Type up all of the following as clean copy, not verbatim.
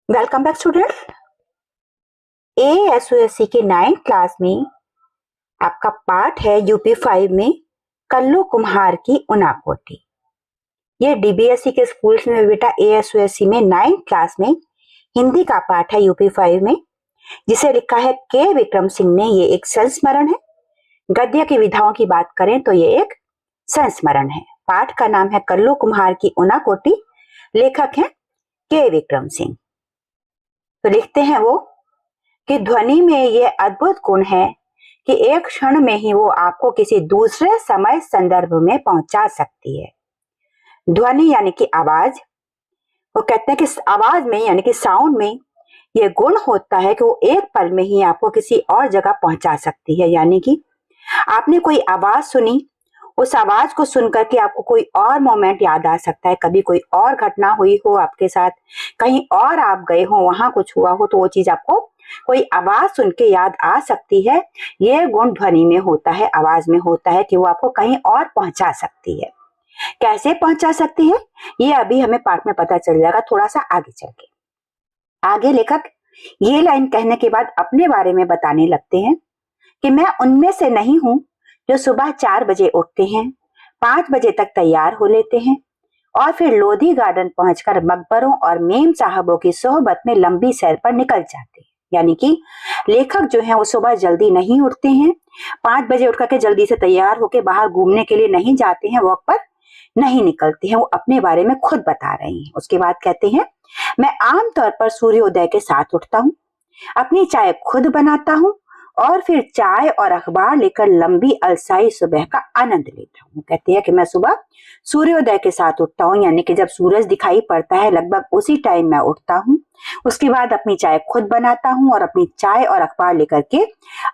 Welcome back students. एएसयूएससी के 9th class में आपका पार्ट है यूपी 5 में कल्लू कुम्हार की उनाकोटी। ये डीबीएससी के स्कूल्स में बेटा एएसयूएससी में 9th क्लास में हिंदी का पार्ट है यूपी 5 में, जिसे लिखा है के विक्रम सिंह ने। ये एक संस्मरण है। गद्य की विधाओं की बात करें तो ये एक संस्मरण है। पाठ का नाम है कल्लू कुम्हार की उनाकोटी। लेखक है के विक्रम सिंह। तो लिखते हैं वो कि ध्वनि में ये अद्भुत गुण है कि एक क्षण में ही वो आपको किसी दूसरे समय संदर्भ में पहुंचा सकती है। ध्वनि यानी कि आवाज। वो कहते हैं कि आवाज में यानी कि साउंड में ये गुण होता है कि वो एक पल में ही आपको किसी और जगह पहुंचा सकती है। यानी कि आपने कोई आवाज सुनी, उस आवाज को सुनकर के आपको कोई और मोमेंट याद आ सकता है। कभी कोई और घटना हुई हो आपके साथ, कहीं और आप गए हो, वहां कुछ हुआ हो, तो वो चीज आपको कोई आवाज सुन के याद आ सकती है। ये गुण ध्वनि में होता है, आवाज में होता है कि वो आपको कहीं और पहुंचा सकती है। कैसे पहुंचा सकती है ये अभी हमें पाठ में पता चल जाएगा थोड़ा सा आगे चल के। आगे लेखक ये लाइन कहने के बाद अपने बारे में बताने लगते हैं कि मैं उनमें से नहीं हूं जो सुबह 4 बजे उठते हैं, 5 बजे तक तैयार हो लेते हैं और फिर लोधी गार्डन पहुंचकर मकबरों और मेम साहबों की सोहबत में लंबी सैर पर निकल जाते हैं। यानी कि लेखक जो है वो सुबह जल्दी नहीं उठते हैं, 5 बजे उठ करके जल्दी से तैयार होकर बाहर घूमने के लिए नहीं जाते हैं, वॉक पर नहीं निकलते हैं। वो अपने बारे में खुद बता रहे हैं। उसके बाद कहते हैं, मैं आमतौर पर सूर्योदय के साथ उठता हूँ, अपनी चाय खुद बनाता हूँ और फिर चाय और अखबार लेकर लंबी अलसाई सुबह का आनंद लेता हूँ। कहते हैं कि मैं सुबह सूर्योदय के साथ उठता हूँ, यानी कि जब सूरज दिखाई पड़ता है लगभग उसी टाइम मैं उठता हूँ। उसके बाद अपनी चाय खुद बनाता हूँ और अपनी चाय और अखबार लेकर के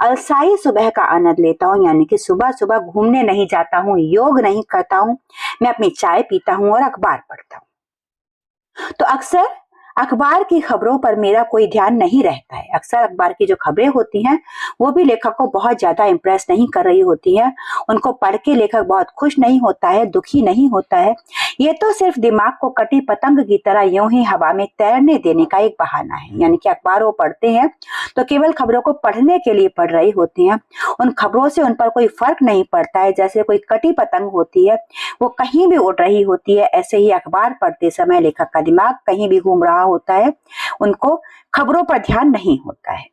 अलसाई सुबह का आनंद लेता हूँ। यानी कि सुबह सुबह घूमने नहीं जाता हूँ, योग नहीं करता हूँ, मैं अपनी चाय पीता हूँ और अखबार पढ़ता हूँ। तो अक्सर अखबार की खबरों पर मेरा कोई ध्यान नहीं रहता है। अक्सर अखबार की जो खबरें होती हैं वो भी लेखक को बहुत ज्यादा इंप्रेस नहीं कर रही होती है। उनको पढ़ के लेखक बहुत खुश नहीं होता है, दुखी नहीं होता है। ये तो सिर्फ दिमाग को कटी पतंग की तरह यूं ही हवा में तैरने देने का एक बहाना है। यानी कि अखबार वो पढ़ते हैं तो केवल खबरों को पढ़ने के लिए पढ़ रही होती हैं। उन खबरों से उन पर कोई फर्क नहीं पड़ता है। जैसे कोई कटी पतंग होती है, वो कहीं भी उड़ रही होती है, ऐसे ही अखबार पढ़ते समय लेखक का दिमाग कहीं भी घूम रहा होता है, उनको खबरों पर ध्यान नहीं होता है।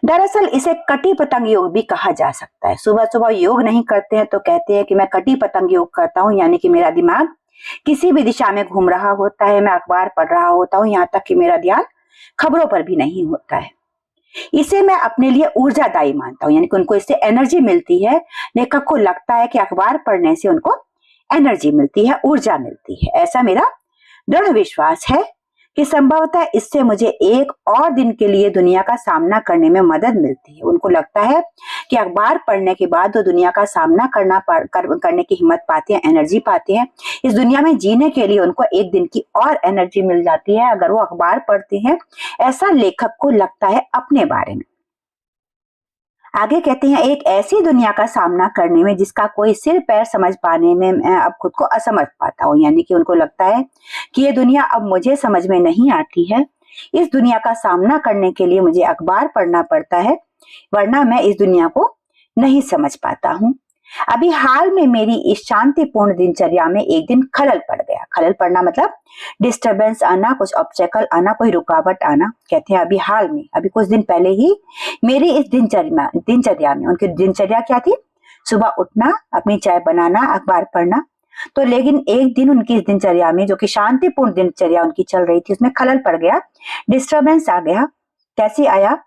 दरअसल इसे कटी पतंग योग भी कहा जा सकता है। सुबह सुबह योग नहीं करते हैं तो कहते हैं कि मैं कटी पतंग योग करता हूँ, यानी कि मेरा दिमाग किसी भी दिशा में घूम रहा होता है, मैं अखबार पढ़ रहा होता हूँ, यहाँ तक कि मेरा ध्यान खबरों पर भी नहीं होता है। इसे मैं अपने लिए ऊर्जादायी मानता हूँ, यानी कि उनको इससे एनर्जी मिलती है। लेखक को लगता है कि अखबार पढ़ने से उनको एनर्जी मिलती है, ऊर्जा मिलती है। ऐसा मेरा दृढ़ विश्वास है कि संभवतः इससे मुझे एक और दिन के लिए दुनिया का सामना करने में मदद मिलती है। उनको लगता है कि अखबार पढ़ने के बाद वो दुनिया का सामना करने की हिम्मत पाते हैं, एनर्जी पाते हैं। इस दुनिया में जीने के लिए उनको एक दिन की और एनर्जी मिल जाती है अगर वो अखबार पढ़ते हैं। ऐसा लेखक को लगता है अपने बारे में। आगे कहते हैं, एक ऐसी दुनिया का सामना करने में जिसका कोई सिर पैर समझ पाने में मैं अब खुद को असमर्थ पाता हूँ। यानी कि उनको लगता है कि ये दुनिया अब मुझे समझ में नहीं आती है। इस दुनिया का सामना करने के लिए मुझे अखबार पढ़ना पड़ता है, वरना मैं इस दुनिया को नहीं समझ पाता हूँ। अभी हाल में मेरी इस शांतिपूर्ण दिनचर्या में एक दिन खलल पड़ गया। खलल पड़ना मतलब डिस्टरबेंस आना, कुछ ऑब्स्टेकल आना, कोई रुकावट आना। कहते हैं अभी हाल में, अभी कुछ दिन पहले ही मेरी इस दिनचर्या में, उनकी दिनचर्या क्या थी? सुबह उठना, अपनी चाय बनाना, अखबार पढ़ना। तो लेकिन एक दिन उनकी इस दिनचर्या में, जो कि शांतिपूर्ण दिनचर्या उनकी चल रही थी, उसमें खलल पड़ गया, डिस्टरबेंस आ गया। कैसे आया?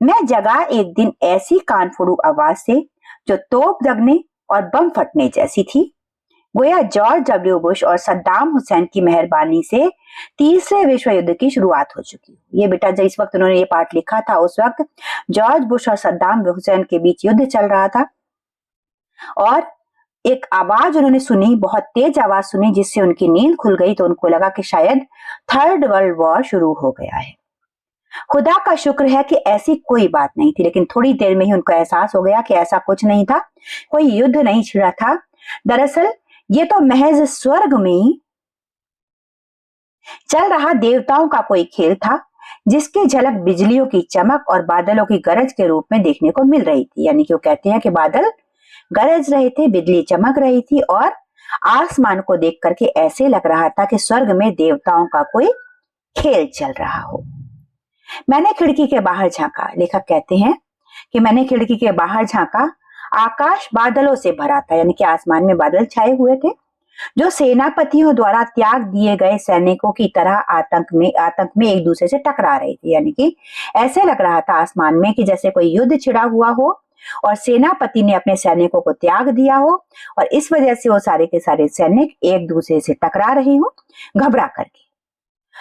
मैं जगा एक दिन ऐसी कानफोड़ू आवाज से जो तोप दगने और बम फटने जैसी थी। गोया जॉर्ज डब्ल्यू बुश और सद्दाम हुसैन की मेहरबानी से तीसरे विश्व युद्ध की शुरुआत हो चुकी। ये बेटा जिस वक्त उन्होंने ये पाठ लिखा था उस वक्त जॉर्ज बुश और सद्दाम हुसैन के बीच युद्ध चल रहा था। और एक आवाज उन्होंने सुनी, बहुत तेज आवाज सुनी, जिससे उनकी नींद खुल गई। तो उनको लगा कि शायद थर्ड वर्ल्ड वॉर शुरू हो गया है। खुदा का शुक्र है कि ऐसी कोई बात नहीं थी। लेकिन थोड़ी देर में ही उनको एहसास हो गया कि ऐसा कुछ नहीं था, कोई युद्ध नहीं छिड़ा था। दरअसल ये तो महज स्वर्ग में चल रहा देवताओं का कोई खेल था, जिसकी झलक बिजलियों की चमक और बादलों की गरज के रूप में देखने को मिल रही थी। यानी कि वो कहते हैं कि बादल गरज रहे थे, बिजली चमक रही थी और आसमान को देख करके ऐसे लग रहा था कि स्वर्ग में देवताओं का कोई खेल चल रहा हो। मैंने खिड़की के बाहर झांका, लेखक कहते हैं कि मैंने खिड़की के बाहर झांका, आकाश बादलों से भरा था। यानी कि आसमान में बादल छाए हुए थे, जो सेनापतियों द्वारा त्याग दिए गए सैनिकों की तरह आतंक में एक दूसरे से टकरा रहे थे। यानी कि ऐसे लग रहा था आसमान में कि जैसे कोई युद्ध छिड़ा हुआ हो और सेनापति ने अपने सैनिकों को त्याग दिया हो और इस वजह से वो सारे के सारे सैनिक एक दूसरे से टकरा रहे हो घबरा करके।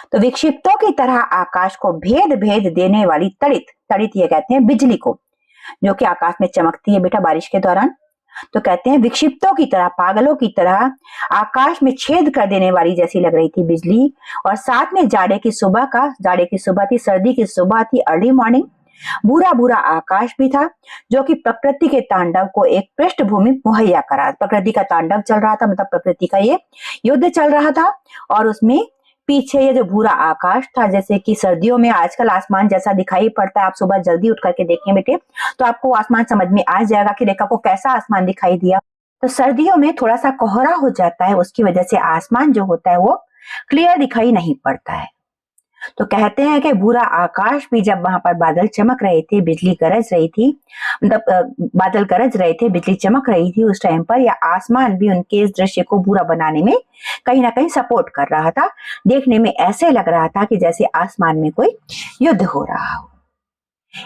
तो विक्षिप्तों की तरह आकाश को भेद भेद देने वाली तड़ित ये कहते हैं बिजली को, जो कि आकाश में चमकती है बेटा बारिश के दौरान। तो कहते हैं विक्षिप्तों की तरह, पागलों की तरह आकाश में छेद कर देने वाली जैसी लग रही थी बिजली। और साथ में जाड़े की सुबह थी, सर्दी की सुबह थी, अर्ली मॉर्निंग। बुरा बुरा आकाश भी था, जो कि प्रकृति के तांडव को एक पृष्ठभूमि मुहैया करा। प्रकृति का तांडव चल रहा था, मतलब प्रकृति का ये युद्ध चल रहा था और उसमें पीछे ये जो भूरा आकाश था, जैसे कि सर्दियों में आजकल आसमान जैसा दिखाई पड़ता है, आप सुबह जल्दी उठ करके देखें बेटे तो आपको आसमान समझ में आ जाएगा कि रेखा को कैसा आसमान दिखाई दिया। तो सर्दियों में थोड़ा सा कोहरा हो जाता है, उसकी वजह से आसमान जो होता है वो क्लियर दिखाई नहीं पड़ता है। तो कहते हैं कि भूरा आकाश भी जब वहां पर बादल चमक रहे थे, बिजली गरज रही थी, मतलब बादल गरज रहे थे, बिजली चमक रही थी, उस टाइम पर या आसमान भी उनके इस दृश्य को बुरा बनाने में कहीं ना कहीं सपोर्ट कर रहा था। देखने में ऐसे लग रहा था कि जैसे आसमान में कोई युद्ध हो रहा हो।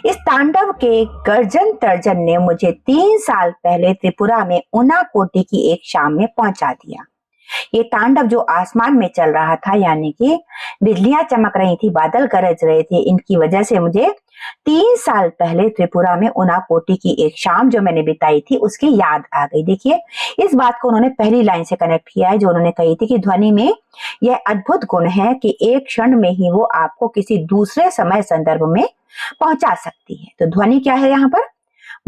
इस तांडव के गर्जन तर्जन ने मुझे 3 साल पहले त्रिपुरा में उनाकोटी की एक शाम में पहुंचा दिया। ये तांडव जो आसमान में चल रहा था, यानी कि बिजलियां चमक रही थी, बादल गरज रहे थे, इनकी वजह से मुझे 3 साल पहले त्रिपुरा में उनाकोटी की एक शाम जो मैंने बिताई थी उसकी याद आ गई। देखिए इस बात को उन्होंने पहली लाइन से कनेक्ट किया है, जो उन्होंने कही थी कि ध्वनि में यह अद्भुत गुण है कि एक क्षण में ही वो आपको किसी दूसरे समय संदर्भ में पहुंचा सकती है। तो ध्वनि क्या है यहाँ पर?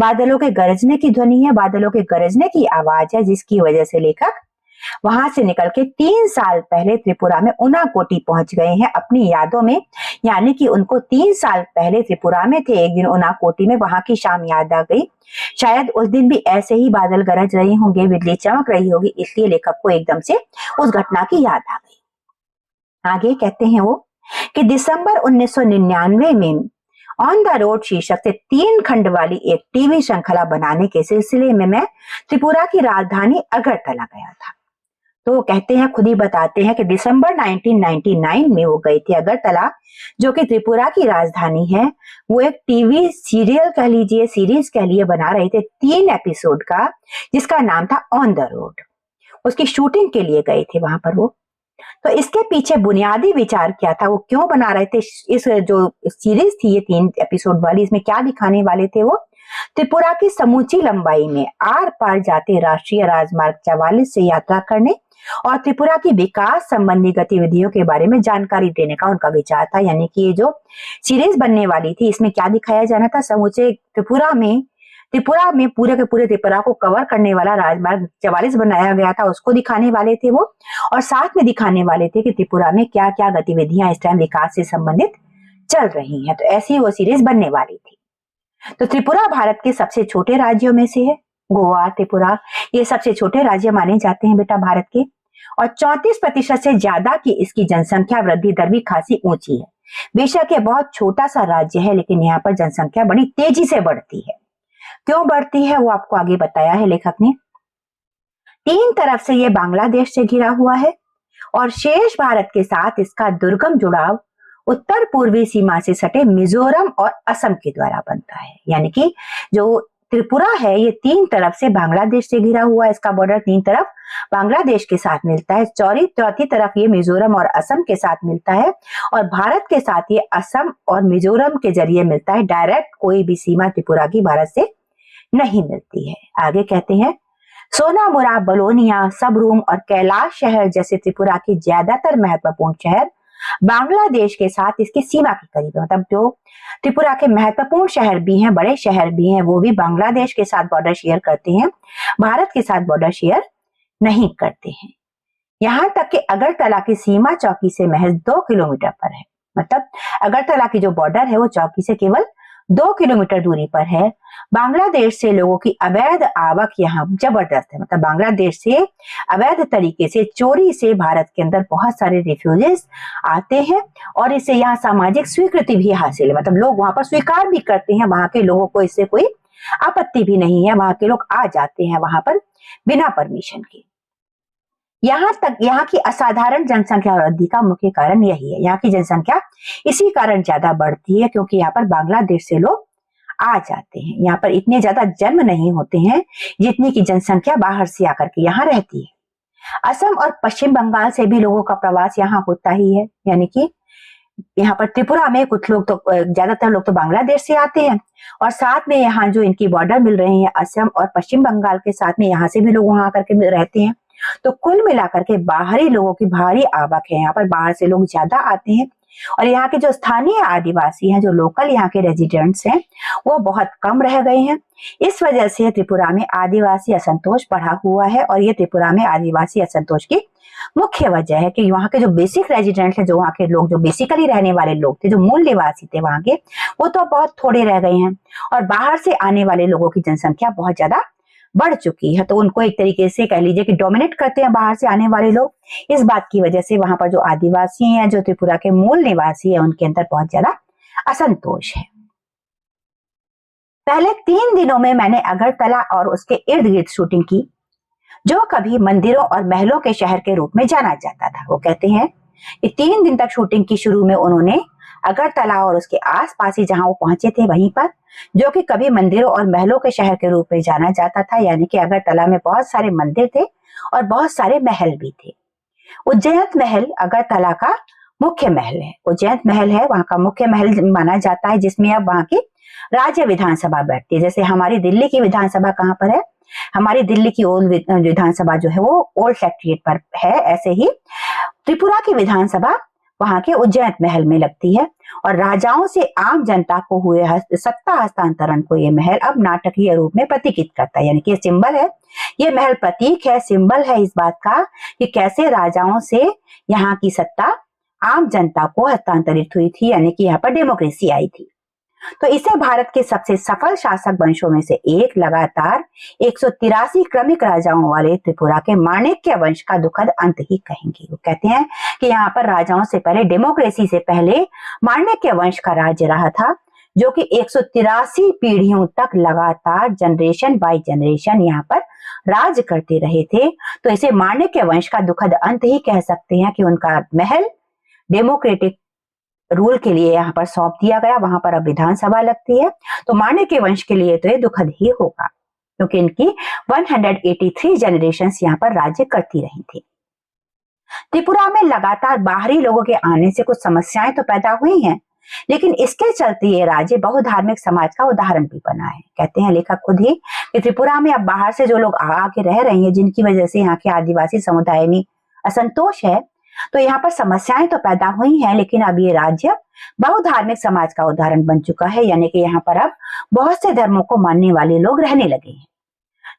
बादलों के गरजने की ध्वनि है, बादलों के गरजने की आवाज है, जिसकी वजह से लेखक वहां से निकल के 3 साल पहले त्रिपुरा में उनाकोटी पहुंच गए हैं अपनी यादों में। यानी कि उनको 3 साल पहले त्रिपुरा में थे, एक दिन उनाकोटी में, वहां की शाम याद आ गई। शायद उस दिन भी ऐसे ही बादल गरज रहे होंगे, बिजली चमक रही होगी, इसलिए लेखक को एकदम से उस घटना की याद आ गई। आगे कहते हैं वो कि दिसंबर 1999 में ऑन द रोड शीर्षक से 3 खंड वाली एक टीवी श्रृंखला बनाने के सिलसिले में मैं त्रिपुरा की राजधानी अगरतला गया था। तो कहते हैं, खुद ही बताते हैं कि दिसंबर 1999 में वो गए थे अगरतला, जो कि त्रिपुरा की राजधानी है। वो एक टीवी सीरियल कह लीजिए, सीरीज कह लिए, बना रहे थे 3 एपिसोड का, जिसका नाम था ऑन द रोड। उसकी शूटिंग के लिए गए थे वहां पर वो। तो इसके पीछे बुनियादी विचार क्या था, वो क्यों बना रहे थे इस जो सीरीज थी ये 3 एपिसोड वाली, इसमें क्या दिखाने वाले थे वो? त्रिपुरा की समूची लंबाई में आर पार जाते राष्ट्रीय राजमार्ग 44 से यात्रा करने और त्रिपुरा की विकास संबंधी गतिविधियों के बारे में जानकारी देने का उनका विचार था। यानी कि ये जो सीरीज बनने वाली थी, इसमें क्या दिखाया जाना था? समूचे त्रिपुरा में पूरे के पूरे त्रिपुरा को कवर करने वाला राजमार्ग 44 बनाया गया था, उसको दिखाने वाले थे वो। और साथ में दिखाने वाले थे कि त्रिपुरा में क्या क्या गतिविधियां इस टाइम विकास से संबंधित चल रही हैं। तो ऐसी वो सीरीज बनने वाली थी। तो त्रिपुरा भारत के सबसे छोटे राज्यों में से है। गोवा, त्रिपुरा, ये सबसे छोटे राज्य माने जाते हैं बेटा भारत के। और 34% से ज्यादा की इसकी जनसंख्या वृद्धि दर भी खासी ऊंची है। बेशक ये बहुत छोटा सा राज्य है, लेकिन यहाँ पर जनसंख्या बड़ी तेजी से बढ़ती है। क्यों बढ़ती है वो आपको आगे बताया है लेखक ने। 3 तरफ से ये बांग्लादेश से घिरा हुआ है और शेष भारत के साथ इसका दुर्गम जुड़ाव उत्तर पूर्वी सीमा से सटे मिजोरम और असम के द्वारा बनता है। यानी कि जो त्रिपुरा है ये 3 तरफ से बांग्लादेश से घिरा हुआ है, इसका बॉर्डर 3 तरफ बांग्लादेश के साथ मिलता है, चौथी तरफ ये मिजोरम और असम के साथ मिलता है और भारत के साथ ये असम और मिजोरम के जरिए मिलता है। डायरेक्ट कोई भी सीमा त्रिपुरा की भारत से नहीं मिलती है। आगे कहते हैं, सोनामुरा, बलोनिया, सबरूम और कैलाश शहर जैसे त्रिपुरा की ज्यादातर महत्वपूर्ण शहर बांग्लादेश के साथ इसकी सीमा के करीब है। मतलब जो त्रिपुरा के महत्वपूर्ण शहर भी हैं, बड़े शहर भी हैं, वो भी बांग्लादेश के साथ बॉर्डर शेयर करते हैं, भारत के साथ बॉर्डर शेयर नहीं करते हैं। यहाँ तक कि अगरतला की सीमा चौकी से महज 2 किलोमीटर पर है। मतलब अगरतला की जो बॉर्डर है वो चौकी से केवल 2 किलोमीटर दूरी पर है। बांग्लादेश से लोगों की अवैध आवक यहाँ जबरदस्त है। मतलब बांग्लादेश से अवैध तरीके से चोरी से भारत के अंदर बहुत सारे रिफ्यूजीज आते हैं और इससे यहाँ सामाजिक स्वीकृति भी हासिल है। मतलब लोग वहां पर स्वीकार भी करते हैं, वहां के लोगों को इससे कोई आपत्ति भी नहीं है, वहां के लोग आ जाते हैं वहां पर बिना परमिशन के। यहाँ तक यहाँ की असाधारण जनसंख्या वृद्धि का मुख्य कारण यही है। यहाँ की जनसंख्या इसी कारण ज्यादा बढ़ती है क्योंकि यहाँ पर बांग्लादेश से लोग आ जाते हैं। यहाँ पर इतने ज्यादा जन्म नहीं होते हैं जितनी की जनसंख्या बाहर से आकर के यहाँ रहती है। असम और पश्चिम बंगाल से भी लोगों का प्रवास यहाँ होता ही है। यानी कि यहाँ पर त्रिपुरा में कुछ लोग तो ज्यादातर लोग तो बांग्लादेश से आते हैं और साथ में यहाँ जो इनकी बॉर्डर मिल रही है असम और पश्चिम बंगाल के साथ में यहाँ से भी लोग वहां आकर के रहते हैं। तो कुल मिलाकर के बाहरी लोगों की भारी आवक है। यहाँ पर बाहर से लोग ज्यादा आते हैं और यहाँ के जो स्थानीय आदिवासी हैं, जो लोकल यहाँ के रेजिडेंट्स हैं, वो बहुत कम रह गए हैं। इस वजह से त्रिपुरा में आदिवासी असंतोष बढ़ा हुआ है और ये त्रिपुरा में आदिवासी असंतोष की मुख्य वजह है कि वहाँ के जो बेसिक रेजिडेंट्स है, जो वहाँ के लोग जो बेसिकली रहने वाले लोग थे, जो मूल निवासी थे वहाँ के, वो तो बहुत थोड़े रह गए हैं और बाहर से आने वाले लोगों की जनसंख्या बहुत ज्यादा बढ़ चुकी है। तो उनको एक तरीके से कह लीजिए कि डोमिनेट करते हैं बाहर से आने वाले लोग। इस बात की वजह से वहां पर जो आदिवासी हैं, जो त्रिपुरा के मूल निवासी है, उनके अंदर बहुत ज्यादा असंतोष है। पहले 3 दिनों में मैंने अगरतला और उसके इर्द गिर्द शूटिंग की, जो कभी मंदिरों और महलों के शहर के रूप में जाना जाता था। वो कहते हैं कि 3 दिन तक शूटिंग की। शुरू में उन्होंने अगरतला और उसके आसपास ही जहां वो पहुंचे थे वहीं पर, जो कि कभी मंदिरों और महलों के शहर के रूप में जाना जाता था। यानी कि अगरतला में बहुत सारे मंदिर थे और बहुत सारे महल भी थे। उज्जैन महल अगरतला का मुख्य महल है। उज्जैन महल है वहां का मुख्य महल माना जाता है, जिसमें अब वहां की राज्य विधानसभा बैठती है। जैसे हमारी दिल्ली की विधानसभा कहाँ पर है, हमारी दिल्ली की ओल्ड विधानसभा जो है वो ओल्ड सेक्रेटेरिएट पर है, ऐसे ही त्रिपुरा की विधानसभा वहां के उज्जैन महल में लगती है। और राजाओं से आम जनता को हुए सत्ता हस्तांतरण को ये महल अब नाटकीय रूप में प्रतीकित करता है। यानी कि सिंबल है, ये महल प्रतीक है, सिंबल है इस बात का कि कैसे राजाओं से यहाँ की सत्ता आम जनता को हस्तांतरित हुई थी, यानी कि यहाँ पर डेमोक्रेसी आई थी। तो इसे भारत के सबसे सफल शासक वंशों में से एक, लगातार 183 क्रमिक राजाओं वाले त्रिपुरा के माणिक्य वंश का दुखद अंत ही कहेंगे। वो कहते हैं कि यहाँ पर राजाओं से पहले, डेमोक्रेसी से पहले माणिक्य वंश का राज्य रहा था, जो कि 183 पीढ़ियों तक लगातार जनरेशन बाय जनरेशन यहाँ पर राज करते रहे थे। तो इसे माणिक्य वंश का दुखद अंत ही कह सकते हैं कि उनका महल डेमोक्रेटिक रूल के लिए यहाँ पर सौंप दिया गया। वहां पर अब विधानसभा लगती है। तो माणिक्य वंश के लिए तो ये दुखद ही होगा क्योंकि इनकी 183 जनरेशंस यहाँ पर राज्य करती रही थी। त्रिपुरा में लगातार बाहरी लोगों के आने से कुछ समस्याएं तो पैदा हुई हैं, लेकिन इसके चलते ये राज्य बहुधार्मिक समाज का उदाहरण भी बना है। कहते हैं लेखक खुद ही कि त्रिपुरा में अब बाहर से जो लोग आके रह रहे हैं, जिनकी वजह से यहाँ के आदिवासी समुदाय में असंतोष है, तो यहाँ पर समस्याएं तो पैदा हुई हैं, लेकिन अब ये राज्य बहुधार्मिक समाज का उदाहरण बन चुका है। यानी कि यहाँ पर अब बहुत से धर्मों को मानने वाले लोग रहने लगे हैं।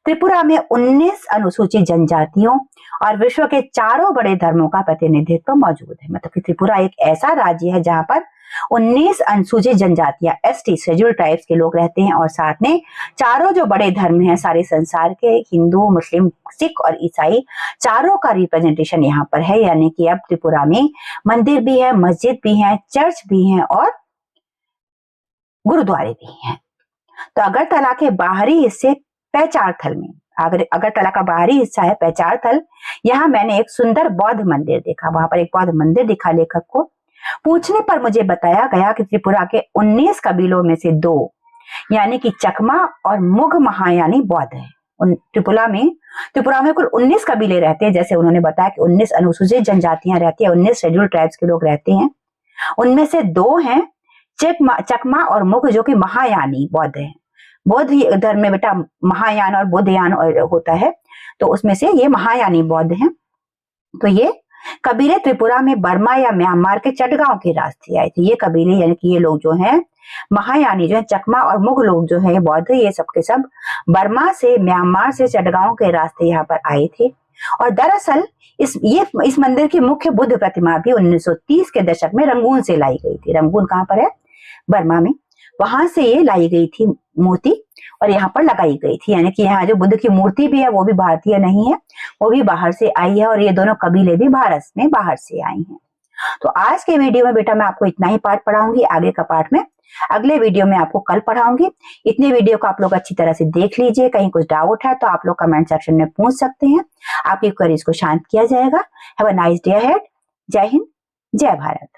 त्रिपुरा में 19 अनुसूचित जनजातियों और विश्व के 4 बड़े धर्मों का प्रतिनिधित्व मौजूद है। मतलब कि त्रिपुरा एक ऐसा राज्य है जहां पर 19 अनुसूचित जनजातियां, एसटी, शेड्यूल ट्राइब्स के लोग रहते हैं और साथ में 4 जो बड़े धर्म हैं सारे संसार के, हिंदू, मुस्लिम, सिख और ईसाई, 4 का रिप्रेजेंटेशन यहाँ पर है। यानी कि अब त्रिपुरा में मंदिर भी है, मस्जिद भी है, चर्च भी है और गुरुद्वारे भी हैं। तो अगरतला के बाहरी हिस्से पैचारथल में, अगरतला का बाहरी हिस्सा है पैचारथल, यहाँ मैंने एक सुंदर बौद्ध मंदिर देखा। वहां पर एक बौद्ध मंदिर दिखा। लेखक को पूछने पर मुझे बताया गया कि त्रिपुरा के 19 कबीलों में से 2 यानी कि चकमा और मुघ महायानी बौद्ध है। त्रिपुरा में कुल 19 कबीले रहते हैं। जैसे उन्होंने बताया कि 19 अनुसूचित जनजातियां रहती है, 19 शेड्यूल ट्राइब्स के लोग रहते हैं। उनमें से 2 हैं चकमा और मुघ, जो कि महायानी बौद्ध है। बौद्ध धर्म में बेटा महायान और बुद्धयान होता है, तो उसमें से ये महायानी बौद्ध हैं। तो ये कबीले त्रिपुरा में बर्मा या म्यांमार के चटगांव के रास्ते आए थे। ये कबीले यानी कि ये लोग जो हैं महायानी, जो है चकमा और मुघ लोग जो है बौद्ध, ये सब के सब बर्मा से, म्यांमार से चटगांव के रास्ते यहाँ पर आए थे। और दरअसल इस मंदिर की मुख्य बुद्ध प्रतिमा भी 1930 के दशक में रंगून से लाई गई थी। रंगून कहाँ पर है? बर्मा में। वहां से ये लाई गई थी मूर्ति और यहाँ पर लगाई गई थी, यानी कि यहाँ जो बुद्ध की मूर्ति भी है वो भी भारतीय नहीं है, वो भी बाहर से आई है और ये दोनों कबीले भी भारत में बाहर से आई हैं। तो आज के वीडियो में बेटा मैं आपको इतना ही पार्ट पढ़ाऊंगी। आगे का पार्ट में अगले वीडियो में आपको कल पढ़ाऊंगी। इतने वीडियो को आप लोग अच्छी तरह से देख लीजिए। कहीं कुछ डाउट है तो आप लोग कमेंट सेक्शन में पूछ सकते हैं, आपकी क्वेरीज को शांत किया जाएगा। Have a nice day ahead. जय हिंद, जय भारत।